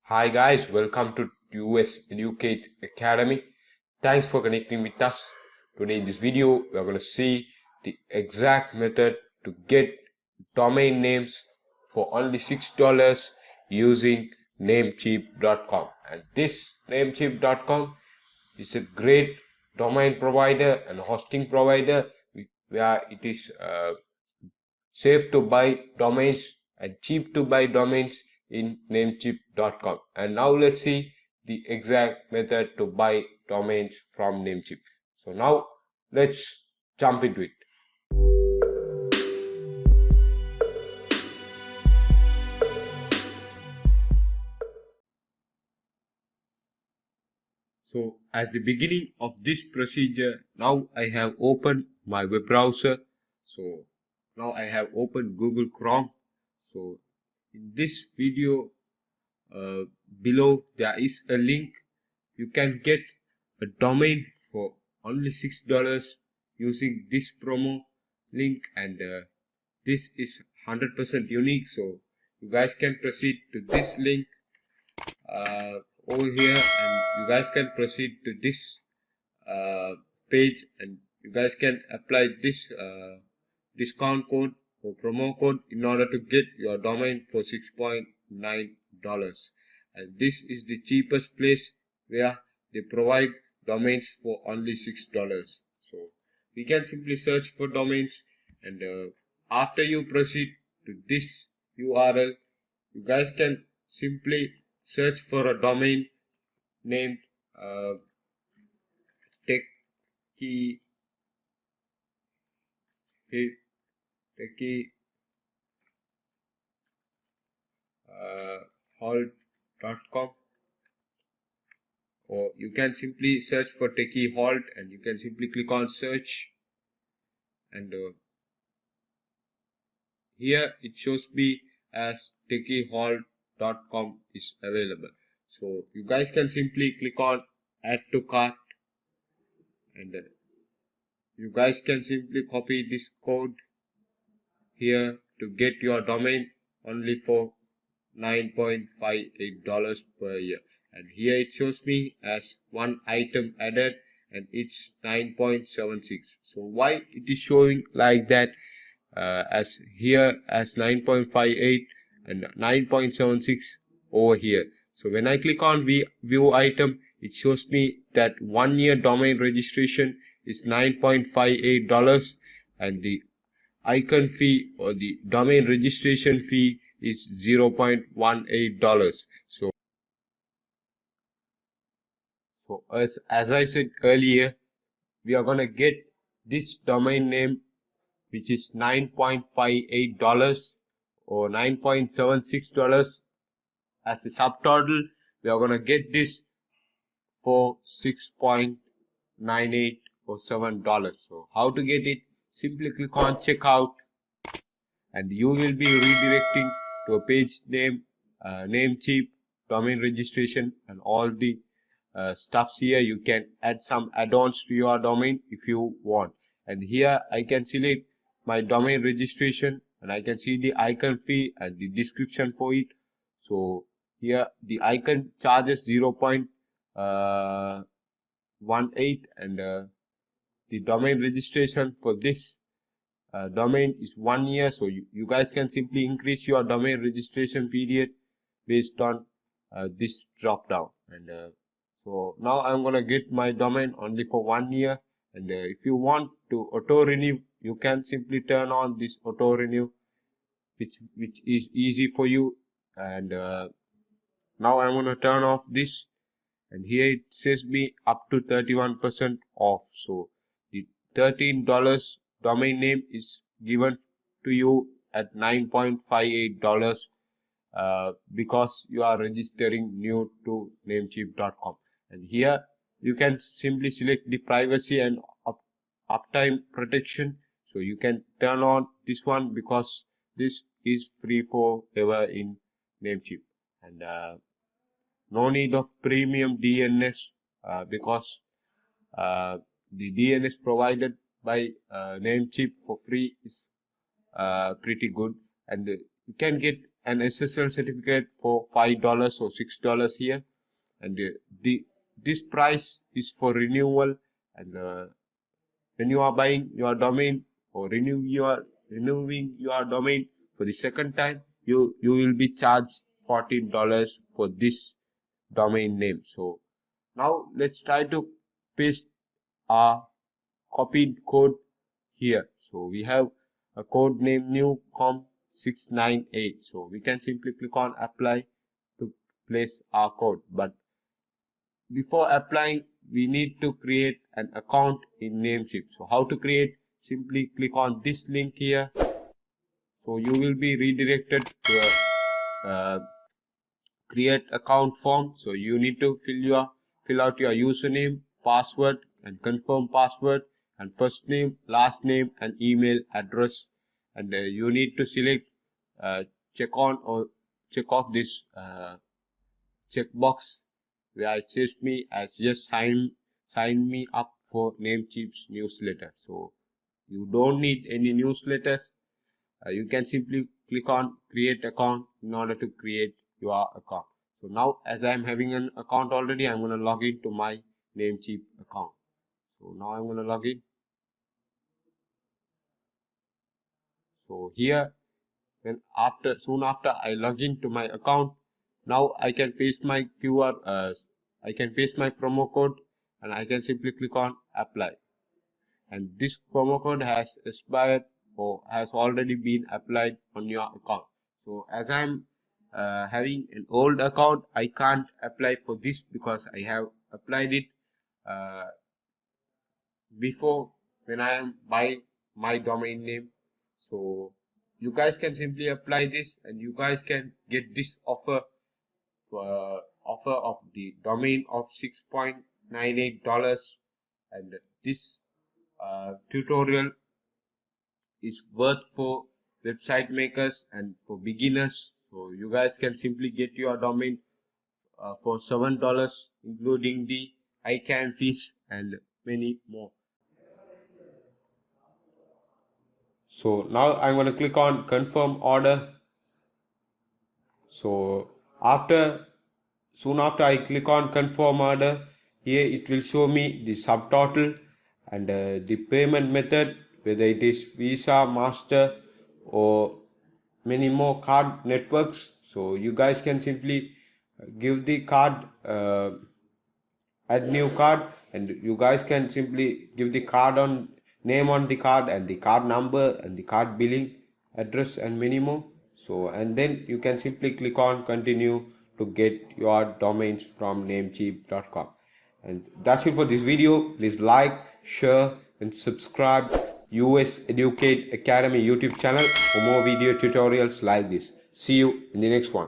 Hi guys, welcome to US Educate Academy. Thanks for connecting with us. Today in this video, we are going to see the exact method to get domain names for only $6 using Namecheap.com. And this Namecheap.com is a great domain provider and hosting provider where it is safe to buy domains and cheap to buy domains in Namecheap.com. And now let's see the exact method to buy domains from Namecheap. So now let's jump into it. So as the beginning of this procedure, now I have opened my web browser. So now I have opened Google Chrome. So in this video below there is a link. You can get a domain for only $6 using this promo link, and this is 100% unique. So you guys can proceed to this link over here, and you guys can proceed to this page, and you guys can apply this discount code or promo code in order to get your domain for $6.9. And this is the cheapest place where they provide domains for only $6. So we can simply search for domains, and after you proceed to this URL, you guys can simply search for a domain named techie halt.com, or you can simply search for techie halt, and you can simply click on search, and here it shows me as techiehold.com is available. So you guys can simply click on add to cart, and you guys can simply copy this code here to get your domain only for $9.58 per year. And here it shows me as one item added, and it's 9.76. So why it is showing like that as here as 9.58 and 9.76 over here? So when I click on view item, it shows me that 1 year domain registration is $9.58, and the icon fee or the domain registration fee is $0.18. So as I said earlier, we are gonna get this domain name, which is $9.58 or $9.76 as the subtotal. We are gonna get this for $6.98 or $7. So how to get it? Simply click on checkout, and you will be redirecting to a page name Namecheap, domain registration, and all the stuffs here. You can add some add-ons to your domain if you want, and here I can select my domain registration, and I can see the icon fee and the description for it. So here the icon charges 0.18, and the domain registration for this domain is 1 year. So you guys can simply increase your domain registration period based on this drop down. And so now I'm gonna get my domain only for 1 year, and if you want to auto renew, you can simply turn on this auto renew, which is easy for you. And now I'm gonna turn off this, and here it says me up to 31% off. So the $13 domain name is given to you at $9.58 because you are registering new to Namecheap.com. And here you can simply select the privacy and uptime protection. So you can turn on this one because this is free forever in Namecheap, and no need of premium DNS because the DNS provided by Namecheap for free is pretty good, and you can get an SSL certificate for $5 or $6 here, and this price is for renewal. And when you are buying your domain or renewing your domain for the second time, you will be charged $14 for this domain name. So now let's try to paste our copied code here. So we have a code name newcom698. So we can simply click on apply to place our code. But before applying, we need to create an account in Namecheap. So how to create? Simply click on this link here. So you will be redirected to a create account form. So you need to fill out your username, password, and confirm password, and first name, last name, and email address. And you need to select check on or check off this checkbox where it says me as just sign me up for Namecheap's newsletter. So you don't need any newsletters. You can simply click on create account in order to create your account. So now, as I am having an account already, I'm going to log in to my Namecheap account. So now I'm going to log in. So here, soon after I log in to my account, now I can paste my I can paste my promo code, and I can simply click on apply. And this promo code has expired or has already been applied on your account. So as I'm having an old account, I can't apply for this because I have applied it before when I am buying my domain name. So you guys can simply apply this, and you guys can get this offer of the domain of $6.98. And this tutorial is worth for website makers and for beginners. So you guys can simply get your domain for $7, including the ICANN fees and many more. So now I'm going to click on confirm order. So soon after I click on confirm order, here it will show me the subtotal and the payment method, whether it is Visa, Master, or many more card networks. So you guys can simply give the card, add new card, and you guys can simply give the card on name on the card and the card number and the card billing address and many more. So and then you can simply click on continue to get your domains from namecheap.com. And that's it for this video. Please like, share, and subscribe US Educate Academy YouTube channel for more video tutorials like this. See you in the next one.